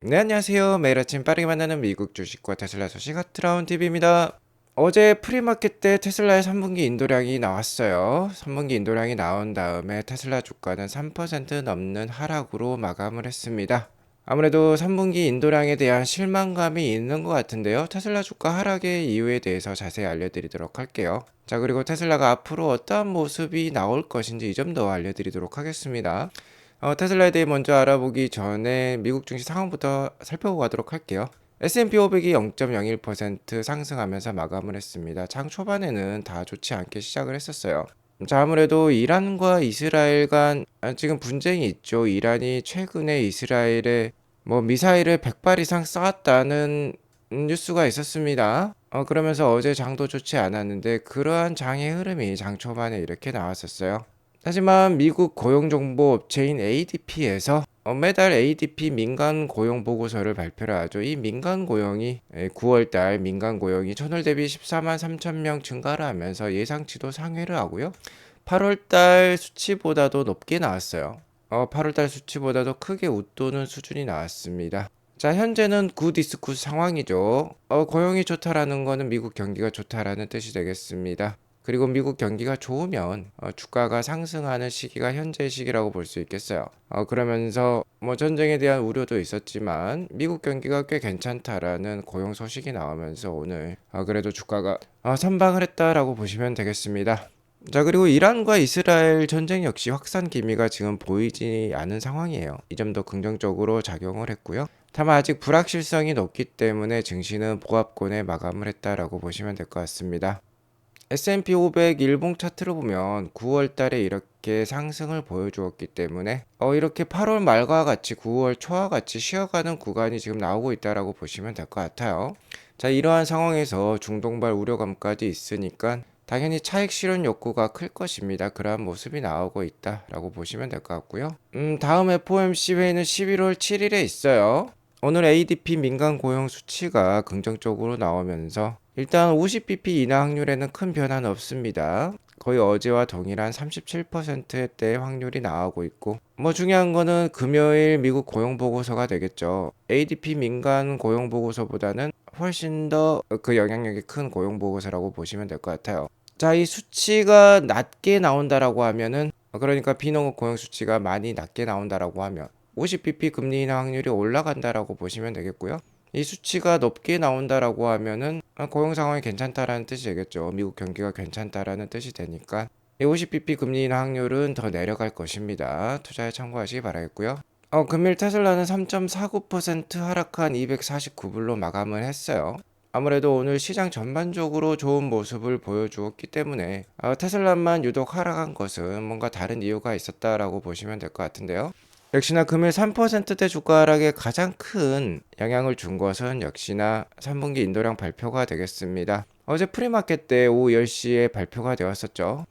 네, 안녕하세요. 매일 아침 빠르게 만나는 미국 주식과 테슬라 소식 핫트라운 TV입니다. 어제 프리마켓 때 테슬라의 3분기 인도량이 나왔어요. 3분기 인도량이 나온 다음에 테슬라 주가는 3% 넘는 하락으로 마감을 했습니다. 아무래도 3분기 인도량에 대한 실망감이 있는 것 같은데요. 테슬라 주가 하락의 이유에 대해서 자세히 알려드리도록 할게요. 자, 그리고 테슬라가 앞으로 어떠한 모습이 나올 것인지 이 점도 알려드리도록 하겠습니다. 테슬라에 대해 먼저 알아보기 전에 미국 증시 상황부터 살펴보고 가도록 할게요. S&P 500이 0.01% 상승하면서 마감을 했습니다. 장 초반에는 다 좋지 않게 시작을 했었어요. 자, 아무래도 이란과 이스라엘 간 지금 분쟁이 있죠. 이란이 최근에 이스라엘에 미사일을 100발 이상 쐈다는 뉴스가 있었습니다. 그러면서 어제 장도 좋지 않았는데 그러한 장의 흐름이 장 초반에 이렇게 나왔었어요. 하지만 미국 고용정보 업체인 ADP에서 매달 ADP 민간 고용 보고서를 발표를 하죠. 이 민간 고용이 9월달 민간 고용이 전월 대비 14만 3천 명 증가를 하면서 예상치도 상회를 하고요. 8월달 수치보다도 높게 나왔어요. 8월달 수치보다도 크게 웃도는 수준이 나왔습니다. 자, 현재는 굿 이스 굿 상황이죠. 고용이 좋다라는 거는 미국 경기가 좋다라는 뜻이 되겠습니다. 그리고 미국 경기가 좋으면 주가가 상승하는 시기가 현재 시기라고 볼 수 있겠어요. 그러면서 전쟁에 대한 우려도 있었지만 미국 경기가 꽤 괜찮다라는 고용 소식이 나오면서 오늘 그래도 주가가 선방을 했다라고 보시면 되겠습니다. 자, 그리고 이란과 이스라엘 전쟁 역시 확산 기미가 지금 보이지 않은 상황이에요. 이 점도 긍정적으로 작용을 했고요. 다만 아직 불확실성이 높기 때문에 증시는 보합권에 마감을 했다라고 보시면 될 것 같습니다. S&P 500 일봉 차트로 보면 9월 달에 이렇게 상승을 보여주었기 때문에 이렇게 8월 말과 같이 9월 초와 같이 쉬어가는 구간이 지금 나오고 있다라고 보시면 될 것 같아요. 자, 이러한 상황에서 중동발 우려감까지 있으니까 당연히 차익 실현 욕구가 클 것입니다. 그러한 모습이 나오고 있다라고 보시면 될 것 같고요. 다음 FOMC 회의는 11월 7일에 있어요. 오늘 ADP 민간 고용 수치가 긍정적으로 나오면서 일단 50bp 인하 확률에는 큰 변화는 없습니다. 거의 어제와 동일한 37%대 확률이 나오고 있고 중요한 거는 금요일 미국 고용 보고서가 되겠죠. ADP 민간 고용 보고서보다는 훨씬 더 그 영향력이 큰 고용 보고서라고 보시면 될 것 같아요. 자, 이 수치가 낮게 나온다라고 하면은 그러니까 비농업 고용 수치가 많이 낮게 나온다라고 하면 50bp 금리 인하 확률이 올라간다라고 보시면 되겠고요. 이 수치가 높게 나온다라고 하면은 고용 상황이 괜찮다라는 뜻이 되겠죠. 미국 경기가 괜찮다라는 뜻이 되니까 이 50bp 금리 인하 확률은 더 내려갈 것입니다. 투자에 참고하시기 바라겠고요. 금일 테슬라는 3.49% 하락한 249불로 마감을 했어요. 아무래도 오늘 시장 전반적으로 좋은 모습을 보여주었기 때문에 테슬라만 유독 하락한 것은 뭔가 다른 이유가 있었다라고 보시면 될 것 같은데요. 역시나 금일 3%대 주가 하락에 가장 큰 영향을 준 것은 역시나 3분기 인도량 발표가 되겠습니다. 어제 프리마켓 때 오후 10시에 발표가 되었었죠.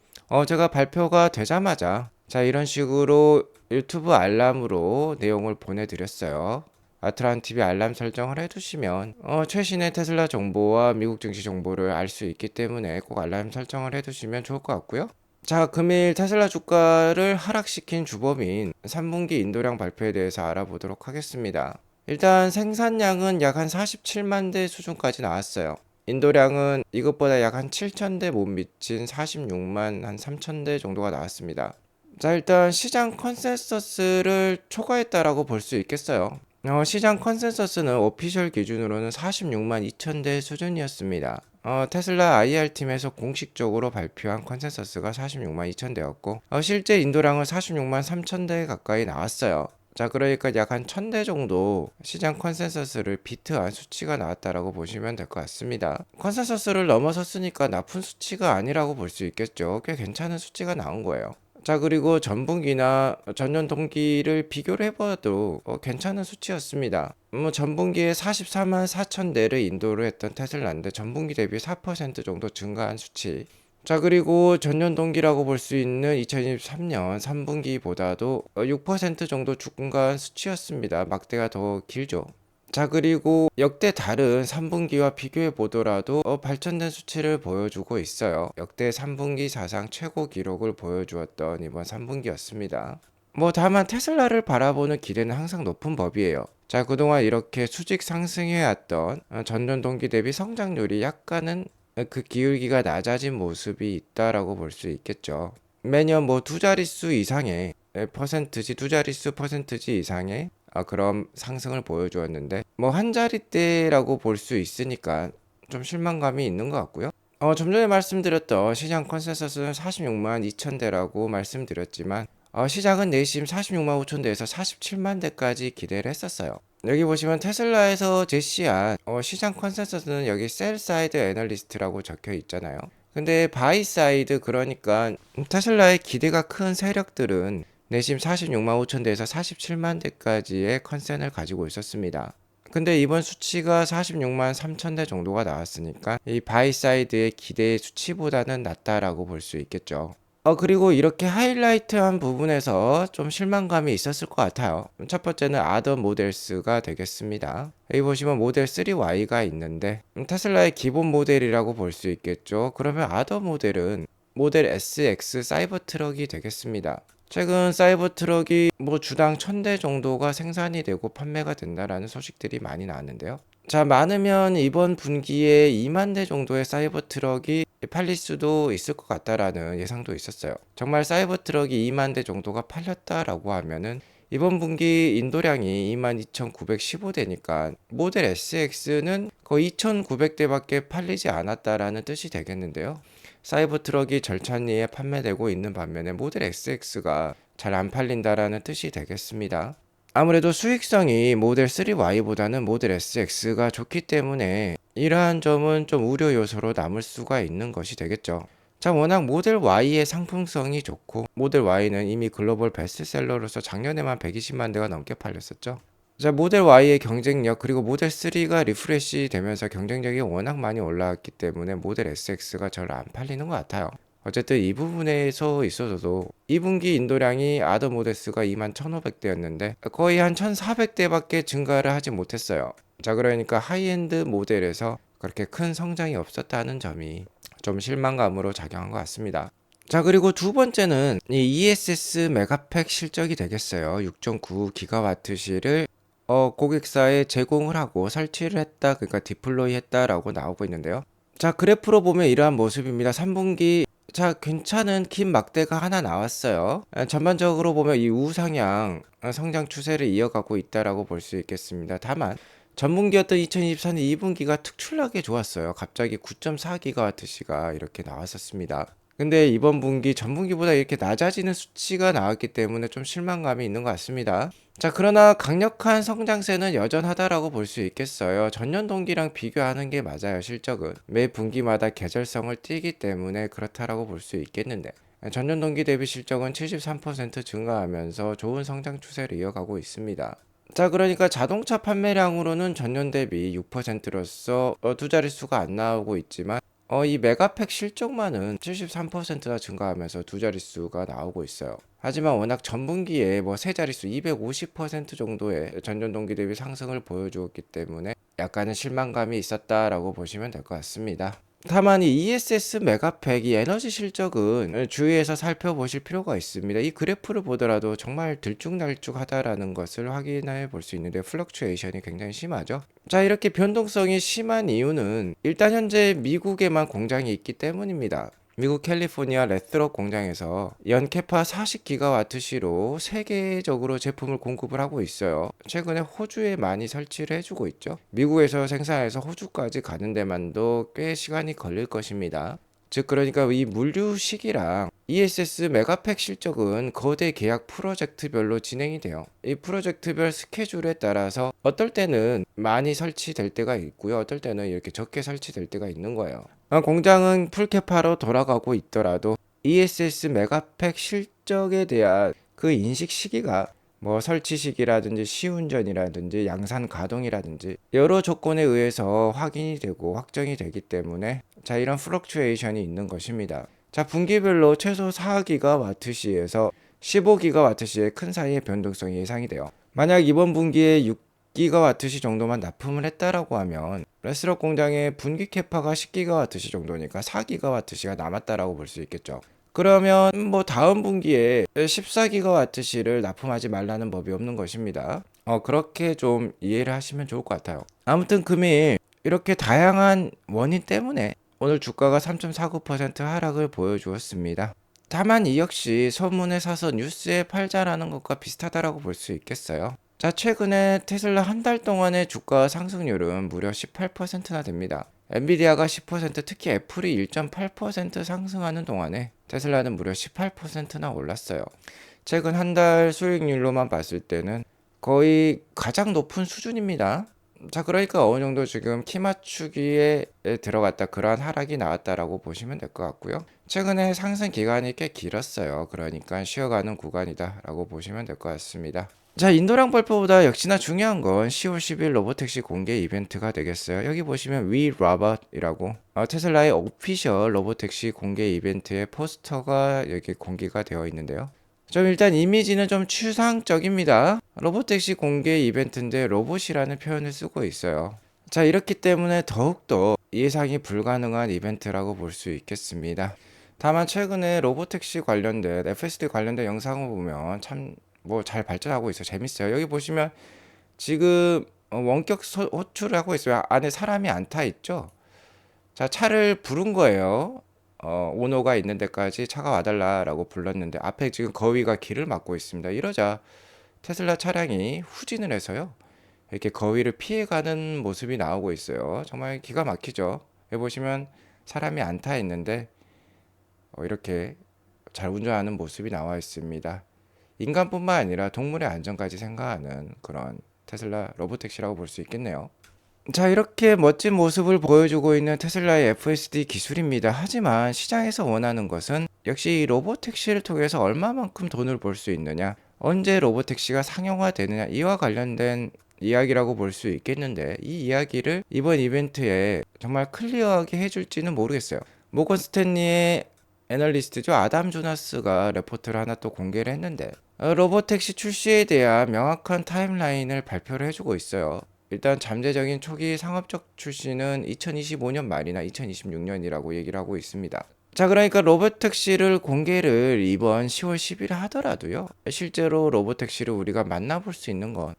제가 발표가 되자마자 자, 이런 식으로 유튜브 알람으로 내용을 보내드렸어요. 아트란 TV 알람 설정을 해두시면 최신의 테슬라 정보와 미국 증시 정보를 알 수 있기 때문에 꼭 알람 설정을 해두시면 좋을 것 같고요. 자, 금일 테슬라 주가를 하락시킨 주범인 3분기 인도량 발표에 대해서 알아보도록 하겠습니다. 일단 생산량은 약 한 47만 대 수준까지 나왔어요. 인도량은 이것보다 약 한 7천 대 못 미친 46만 한 3천 대 정도가 나왔습니다. 자, 일단 시장 컨센서스를 초과했다라고 볼 수 있겠어요. 시장 컨센서스는 오피셜 기준으로는 46만 2천 대 수준이었습니다. 테슬라 IR팀에서 공식적으로 발표한 컨센서스가 46만 2천 대였고 실제 인도량은 46만 3천 대 가까이 나왔어요. 자, 그러니까 약 한 1000대 정도 시장 컨센서스를 비트한 수치가 나왔다라고 보시면 될 것 같습니다. 컨센서스를 넘어섰으니까 나쁜 수치가 아니라고 볼 수 있겠죠. 꽤 괜찮은 수치가 나온 거예요. 자, 그리고 전분기나 전년 동기를 비교를 해봐도 괜찮은 수치였습니다. 전분기에 44만 4천 대를 인도를 했던 테슬라인데 전분기 대비 4% 정도 증가한 수치. 자, 그리고 전년 동기라고 볼 수 있는 2023년 3분기보다도 6% 정도 증가한 수치였습니다. 막대가 더 길죠. 자, 그리고 역대 다른 3분기와 비교해 보더라도 발전된 수치를 보여주고 있어요. 역대 3분기 사상 최고 기록을 보여주었던 이번 3분기였습니다. 다만 테슬라를 바라보는 기대는 항상 높은 법이에요. 자, 그동안 이렇게 수직 상승해왔던 전년 동기 대비 성장률이 약간은 그 기울기가 낮아진 모습이 있다라고 볼 수 있겠죠. 매년 뭐 두 자릿수 이상의 퍼센트지, 두 자릿수 퍼센트지 이상의 그런 상승을 보여주었는데 뭐 한 자릿대라고 볼 수 있으니까 좀 실망감이 있는 것 같고요. 좀 전에 말씀드렸던 시장 컨센서스는 46만 2천 대라고 말씀드렸지만 시장은 내심 46만 5천 대에서 47만 대까지 기대를 했었어요. 여기 보시면 테슬라에서 제시한 시장 컨센서스는 여기 셀 사이드 애널리스트라고 적혀 있잖아요. 근데 바이 사이드, 그러니까 테슬라의 기대가 큰 세력들은 내심 46만 5천 대에서 47만 대까지의 컨센을 가지고 있었습니다. 근데 이번 수치가 46만 3천 대 정도가 나왔으니까 이 바이 사이드의 기대 수치보다는 낮다라고 볼 수 있겠죠. 그리고 이렇게 하이라이트한 부분에서 좀 실망감이 있었을 것 같아요. 첫 번째는 아더 모델스가 되겠습니다. 여기 보시면 모델 3Y가 있는데 테슬라의 기본 모델이라고 볼 수 있겠죠. 그러면 아더 모델은 모델 SX 사이버 트럭이 되겠습니다. 최근 사이버 트럭이 뭐 주당 1000대 정도가 생산이 되고 판매가 된다라는 소식들이 많이 나왔는데요. 자, 많으면 이번 분기에 2만 대 정도의 사이버 트럭이 팔릴 수도 있을 것 같다라는 예상도 있었어요. 정말 사이버 트럭이 2만 대 정도가 팔렸다라고 하면은 이번 분기 인도량이 22,915대니까 모델 SX는 거의 2,900대밖에 팔리지 않았다라는 뜻이 되겠는데요. 사이버 트럭이 절찬리에 판매되고 있는 반면에 모델 SX가 잘 안 팔린다라는 뜻이 되겠습니다. 아무래도 수익성이 모델 3Y보다는 모델 SX가 좋기 때문에 이러한 점은 좀 우려 요소로 남을 수가 있는 것이 되겠죠. 자, 워낙 모델 Y의 상품성이 좋고 모델 Y는 이미 글로벌 베스트셀러로서 작년에만 120만 대가 넘게 팔렸었죠. 자, 모델 Y의 경쟁력, 그리고 모델 3가 리프레시 되면서 경쟁력이 워낙 많이 올라왔기 때문에 모델 SX가 잘 안 팔리는 것 같아요. 어쨌든 이 부분에서 있어서도 2분기 인도량이 아더 모델스가 21,500대였는데 거의 한 1,400대밖에 증가를 하지 못했어요. 자, 그러니까 하이엔드 모델에서 그렇게 큰 성장이 없었다는 점이 좀 실망감으로 작용한 것 같습니다. 자, 그리고 두 번째는 이 ESS 메가팩 실적이 되겠어요. 6.9기가와트시를 고객사에 제공을 하고 설치를 했다, 그러니까 디플로이 했다라고 나오고 있는데요. 자, 그래프로 보면 이러한 모습입니다. 3분기 자, 괜찮은 긴 막대가 하나 나왔어요. 전반적으로 보면 이 우상향 성장 추세를 이어가고 있다라고 볼 수 있겠습니다. 다만 전분기였던 2024년 2분기가 특출나게 좋았어요. 갑자기 9.4기가와트시가 이렇게 나왔었습니다. 근데 이번 분기 전분기보다 이렇게 낮아지는 수치가 나왔기 때문에 좀 실망감이 있는 것 같습니다. 자, 그러나 강력한 성장세는 여전하다라고 볼 수 있겠어요. 전년 동기랑 비교하는 게 맞아요. 실적은 매 분기마다 계절성을 띠기 때문에 그렇다라고 볼 수 있겠는데 전년 동기 대비 실적은 73% 증가하면서 좋은 성장 추세를 이어가고 있습니다. 자, 그러니까 자동차 판매량으로는 전년 대비 6%로서 두 자릿수가 안 나오고 있지만 이 메가팩 실적만은 73%나 증가하면서 두 자릿수가 나오고 있어요. 하지만 워낙 전분기에 뭐 세 자릿수 250% 정도의 전년 동기 대비 상승을 보여주었기 때문에 약간의 실망감이 있었다라고 보시면 될 것 같습니다. 다만 이 ESS 메가팩 이 에너지 실적은 주의해서 살펴보실 필요가 있습니다. 이 그래프를 보더라도 정말 들쭉날쭉하다라는 것을 확인해 볼 수 있는데 플럭추에이션이 굉장히 심하죠. 자, 이렇게 변동성이 심한 이유는 일단 현재 미국에만 공장이 있기 때문입니다. 미국 캘리포니아 레스트록 공장에서 연케파 40기가와트시로 세계적으로 제품을 공급을 하고 있어요. 최근에 호주에 많이 설치를 해주고 있죠. 미국에서 생산해서 호주까지 가는 데만도 꽤 시간이 걸릴 것입니다. 즉, 그러니까 이 물류식이랑 ESS 메가팩 실적은 거대 계약 프로젝트별로 진행이 돼요. 이 프로젝트별 스케줄에 따라서 어떨 때는 많이 설치될 때가 있고요. 어떨 때는 이렇게 적게 설치될 때가 있는 거예요. 공장은 풀캐파로 돌아가고 있더라도 ESS 메가팩 실적에 대한 그 인식 시기가 뭐 설치 시기라든지 시운전이라든지 양산 가동이라든지 여러 조건에 의해서 확인이 되고 확정이 되기 때문에 자, 이런 플럭추에이션이 있는 것입니다. 자, 분기별로 최소 4기가와트시에서 15기가와트시의 큰 사이의 변동성이 예상이 돼요. 만약 이번 분기에 6기가와트시 정도만 납품을 했다라고 하면 레스럭 공장의 분기 캐파가 10기가와트시 정도니까 4기가와트시가 남았다라고 볼 수 있겠죠. 그러면 뭐 다음 분기에 14기가와트시를 납품하지 말라는 법이 없는 것입니다. 그렇게 좀 이해를 하시면 좋을 것 같아요. 아무튼 금일 이렇게 다양한 원인 때문에 오늘 주가가 3.49% 하락을 보여주었습니다. 다만 이 역시 소문에 사서 뉴스에 팔자라는 것과 비슷하다라고 볼 수 있겠어요. 자, 최근에 테슬라 한 달 동안의 주가 상승률은 무려 18%나 됩니다. 엔비디아가 10%, 특히 애플이 1.8% 상승하는 동안에 테슬라는 무려 18%나 올랐어요. 최근 한 달 수익률로만 봤을 때는 거의 가장 높은 수준입니다. 자, 그러니까 어느 정도 지금 키 맞추기에 들어갔다, 그러한 하락이 나왔다라고 보시면 될 것 같고요. 최근에 상승 기간이 꽤 길었어요. 그러니까 쉬어가는 구간이다라고 보시면 될 것 같습니다. 자, 인도량 발표보다 역시나 중요한 건 10월 10일 로보택시 공개 이벤트가 되겠어요. 여기 보시면 We Robot이라고 테슬라의 오피셜 로보택시 공개 이벤트의 포스터가 여기 공개가 되어 있는데요. 좀 일단 이미지는 좀 추상적입니다. 로보택시 공개 이벤트인데 로봇이라는 표현을 쓰고 있어요. 자, 이렇기 때문에 더욱더 예상이 불가능한 이벤트라고 볼 수 있겠습니다. 다만 최근에 로보택시 관련된 FSD 관련된 영상을 보면 참 뭐 잘 발전하고 있어요. 재밌어요. 여기 보시면 지금 원격 호출을 하고 있어요. 안에 사람이 안 타 있죠. 자, 차를 부른 거예요. 오너가 있는 데까지 차가 와달라라고 불렀는데 앞에 지금 거위가 길을 막고 있습니다. 이러자 테슬라 차량이 후진을 해서요, 이렇게 거위를 피해가는 모습이 나오고 있어요. 정말 기가 막히죠. 여기 보시면 사람이 안 타 있는데 이렇게 잘 운전하는 모습이 나와 있습니다. 인간뿐만 아니라 동물의 안전까지 생각하는 그런 테슬라 로보택시라고 볼 수 있겠네요. 자, 이렇게 멋진 모습을 보여주고 있는 테슬라의 FSD 기술입니다. 하지만 시장에서 원하는 것은 역시 이 로보택시를 통해서 얼마만큼 돈을 벌 수 있느냐, 언제 로보택시가 상용화되느냐, 이와 관련된 이야기라고 볼 수 있겠는데, 이 이야기를 이번 이벤트에 정말 클리어하게 해줄지는 모르겠어요. 모건 스탠리의 애널리스트죠, 아담 조나스가 레포트를 하나 또 공개를 했는데 로보택시 출시에 대한 명확한 타임라인을 발표를 해주고 있어요. 일단 잠재적인 초기 상업적 출시는 2025년 말이나 2026년이라고 얘기를 하고 있습니다. 자, 그러니까 로보택시를 공개를 이번 10월 10일에 하더라도요, 실제로 로보택시를 우리가 만나볼 수 있는 건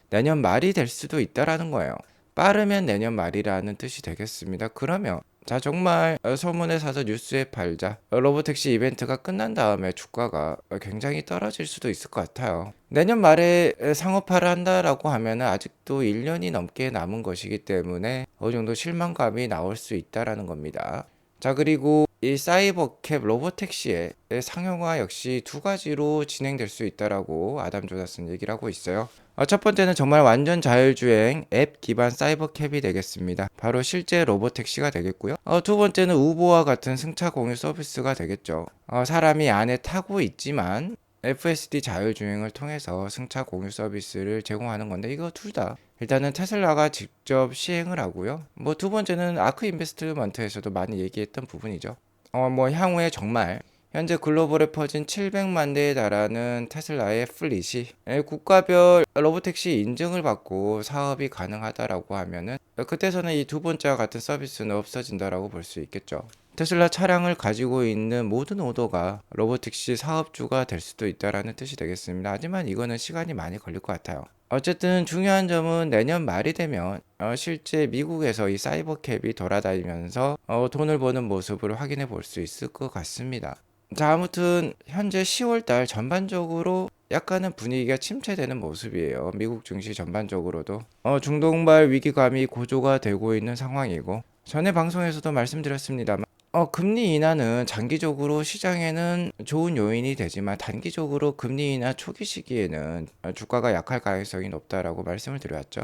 내년 말이 될 수도 있다라는 거예요. 빠르면 내년 말이라는 뜻이 되겠습니다. 그러면 자, 정말 소문에 사서 뉴스에 팔자, 로보택시 이벤트가 끝난 다음에 주가가 굉장히 떨어질 수도 있을 것 같아요. 내년 말에 상업화를 한다라고 하면 아직도 1년이 넘게 남은 것이기 때문에 어느 정도 실망감이 나올 수 있다라는 겁니다. 자, 그리고 이 사이버캡 로보택시의 상용화 역시 두 가지로 진행될 수 있다라고 아담 조나스는 얘기를 하고 있어요. 첫 번째는 정말 완전 자율주행 앱 기반 사이버캡이 되겠습니다. 바로 실제 로보택시가 되겠고요. 두 번째는 우버와 같은 승차 공유 서비스가 되겠죠. 사람이 안에 타고 있지만 FSD 자율주행을 통해서 승차 공유 서비스를 제공하는 건데, 이거 둘 다 일단은 테슬라가 직접 시행을 하고요. 뭐 두 번째는 아크 인베스트먼트에서도 많이 얘기했던 부분이죠. 뭐 향후에 정말 현재 글로벌에 퍼진 700만 대에 달하는 테슬라의 플릿이 국가별 로보택시 인증을 받고 사업이 가능하다라고 하면은 그때서는 이 두 번째와 같은 서비스는 없어진다라고 볼 수 있겠죠. 테슬라 차량을 가지고 있는 모든 오더가 로보택시 사업주가 될 수도 있다라는 뜻이 되겠습니다. 하지만 이거는 시간이 많이 걸릴 것 같아요. 어쨌든 중요한 점은 내년 말이 되면 실제 미국에서 이 사이버캡이 돌아다니면서 돈을 버는 모습을 확인해 볼 수 있을 것 같습니다. 자, 아무튼 현재 10월달 전반적으로 약간은 분위기가 침체되는 모습이에요. 미국 증시 전반적으로도 중동발 위기감이 고조가 되고 있는 상황이고, 전에 방송에서도 말씀드렸습니다만 금리 인하는 장기적으로 시장에는 좋은 요인이 되지만 단기적으로 금리 인하 초기 시기에는 주가가 약할 가능성이 높다라고 말씀을 드렸죠.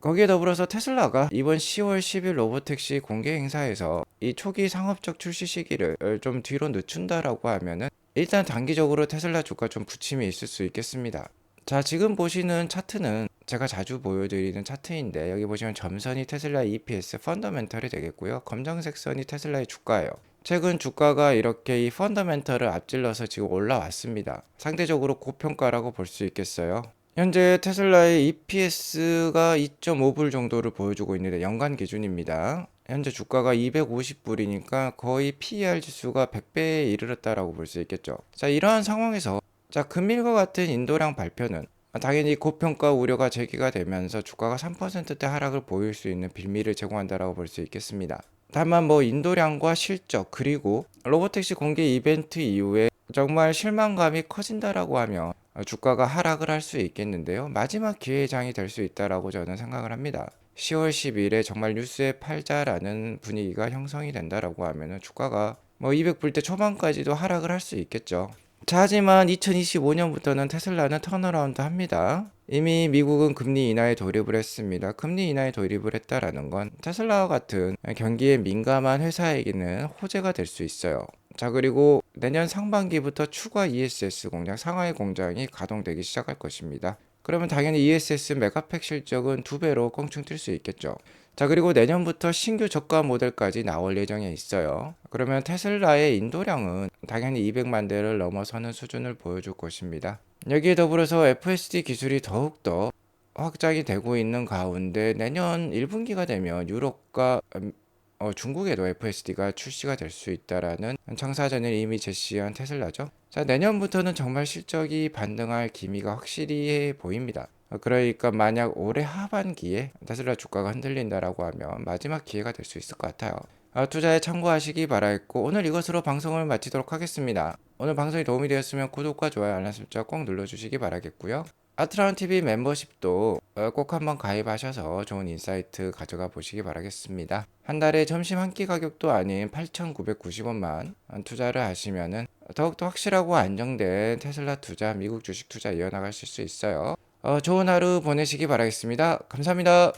거기에 더불어서 테슬라가 이번 10월 10일 로보택시 공개 행사에서 이 초기 상업적 출시 시기를 좀 뒤로 늦춘다라고 하면은 일단 단기적으로 테슬라 주가 좀 부침이 있을 수 있겠습니다. 자, 지금 보시는 차트는 제가 자주 보여드리는 차트인데, 여기 보시면 점선이 테슬라 EPS 펀더멘털이 되겠고요. 검정색 선이 테슬라의 주가예요. 최근 주가가 이렇게 이 펀더멘털을 앞질러서 지금 올라왔습니다. 상대적으로 고평가라고 볼 수 있겠어요. 현재 테슬라의 EPS가 2.5불 정도를 보여주고 있는데 연간 기준입니다. 현재 주가가 250불이니까 거의 PER 지수가 100배에 이르렀다라고 볼 수 있겠죠. 자, 이러한 상황에서 자, 금일과 같은 인도량 발표는 당연히 고평가 우려가 제기가 되면서 주가가 3%대 하락을 보일 수 있는 빌미를 제공한다라고 볼 수 있겠습니다. 다만 인도량과 실적 그리고 로보택시 공개 이벤트 이후에 정말 실망감이 커진다라고 하면 주가가 하락을 할 수 있겠는데요. 마지막 기회의 장이 될 수 있다라고 저는 생각을 합니다. 10월 10일에 정말 뉴스에 팔자라는 분위기가 형성이 된다라고 하면은 주가가 200불대 초반까지도 하락을 할 수 있겠죠. 자, 하지만 2025년부터는 테슬라는 턴어라운드 합니다. 이미 미국은 금리 인하에 돌입을 했습니다. 금리 인하에 돌입을 했다라는 건 테슬라와 같은 경기에 민감한 회사에게는 호재가 될 수 있어요. 자, 그리고 내년 상반기부터 추가 ESS 공장, 상하이 공장이 가동되기 시작할 것입니다. 그러면 당연히 ESS 메가팩 실적은 2배로 껑충 뛸 수 있겠죠. 자, 그리고 내년부터 신규 저가 모델까지 나올 예정에 있어요. 그러면 테슬라의 인도량은 당연히 200만 대를 넘어서는 수준을 보여줄 것입니다. 여기에 더불어서 FSD 기술이 더욱더 확장이 되고 있는 가운데 내년 1분기가 되면 유럽과 중국에도 FSD가 출시가 될 수 있다라는 청사전을 이미 제시한 테슬라죠. 자, 내년부터는 정말 실적이 반등할 기미가 확실히 보입니다. 그러니까 만약 올해 하반기에 테슬라 주가가 흔들린다라고 하면 마지막 기회가 될 수 있을 것 같아요. 투자에 참고하시기 바라겠고 오늘 이것으로 방송을 마치도록 하겠습니다. 오늘 방송이 도움이 되었으면 구독과 좋아요, 알람 설정 꼭 눌러주시기 바라겠고요. 아트라운TV 멤버십도 꼭 한번 가입하셔서 좋은 인사이트 가져가 보시기 바라겠습니다. 한 달에 점심 한 끼 가격도 아닌 8,990원만 투자를 하시면은 더욱더 확실하고 안정된 테슬라 투자, 미국 주식 투자 이어나가실 수 있어요. 좋은 하루 보내시기 바라겠습니다. 감사합니다.